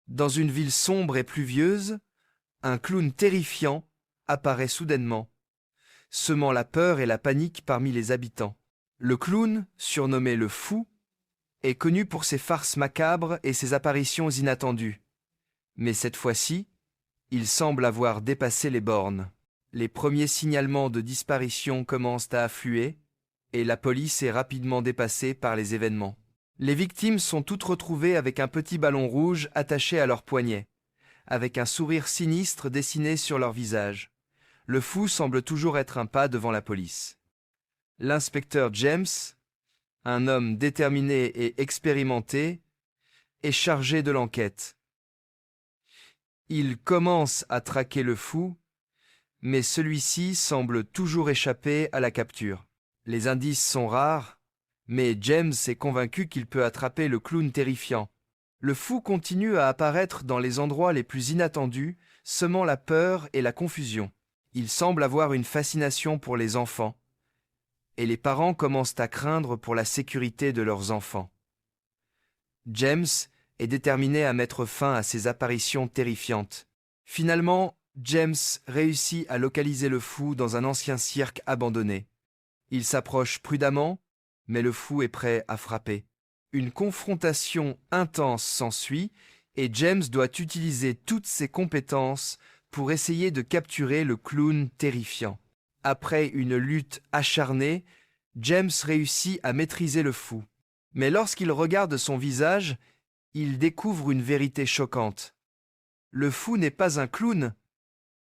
Dans une ville sombre et pluvieuse, un clown terrifiant apparaît soudainement, semant la peur et la panique parmi les habitants. Le clown, surnommé le Fou, est connu pour ses farces macabres et ses apparitions inattendues. Mais cette fois-ci, il semble avoir dépassé les bornes. Les premiers signalements de disparition commencent à affluer, et la police est rapidement dépassée par les événements. Les victimes sont toutes retrouvées avec un petit ballon rouge attaché à leur poignet, avec un sourire sinistre dessiné sur leur visage. Le Fou semble toujours être un pas devant la police. L'inspecteur James, un homme déterminé et expérimenté, est chargé de l'enquête. Il commence à traquer le Fou, mais celui-ci semble toujours échapper à la capture. Les indices sont rares, mais James est convaincu qu'il peut attraper le clown terrifiant. Le Fou continue à apparaître dans les endroits les plus inattendus, semant la peur et la confusion. Il semble avoir une fascination pour les enfants, et les parents commencent à craindre pour la sécurité de leurs enfants. James est déterminé à mettre fin à ces apparitions terrifiantes. Finalement, James réussit à localiser le Fou dans un ancien cirque abandonné. Il s'approche prudemment, mais le Fou est prêt à frapper. Une confrontation intense s'ensuit et James doit utiliser toutes ses compétences pour essayer de capturer le clown terrifiant. Après une lutte acharnée, James réussit à maîtriser le Fou. Mais lorsqu'il regarde son visage, il découvre une vérité choquante. Le Fou n'est pas un clown,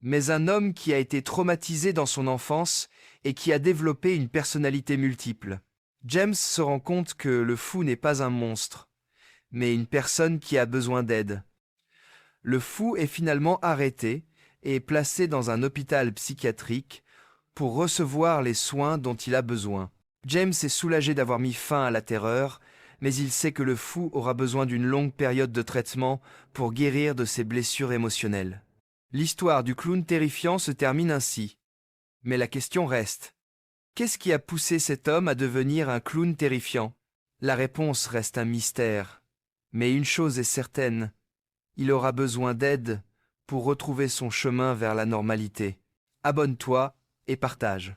mais un homme qui a été traumatisé dans son enfance et qui a développé une personnalité multiple. James se rend compte que le Fou n'est pas un monstre, mais une personne qui a besoin d'aide. Le Fou est finalement arrêté et placé dans un hôpital psychiatrique pour recevoir les soins dont il a besoin. James est soulagé d'avoir mis fin à la terreur, mais il sait que le Fou aura besoin d'une longue période de traitement pour guérir de ses blessures émotionnelles. L'histoire du clown terrifiant se termine ainsi. Mais la question reste. Qu'est-ce qui a poussé cet homme à devenir un clown terrifiant? La réponse reste un mystère. Mais une chose est certaine, il aura besoin d'aide pour retrouver son chemin vers la normalité. Abonne-toi et partage.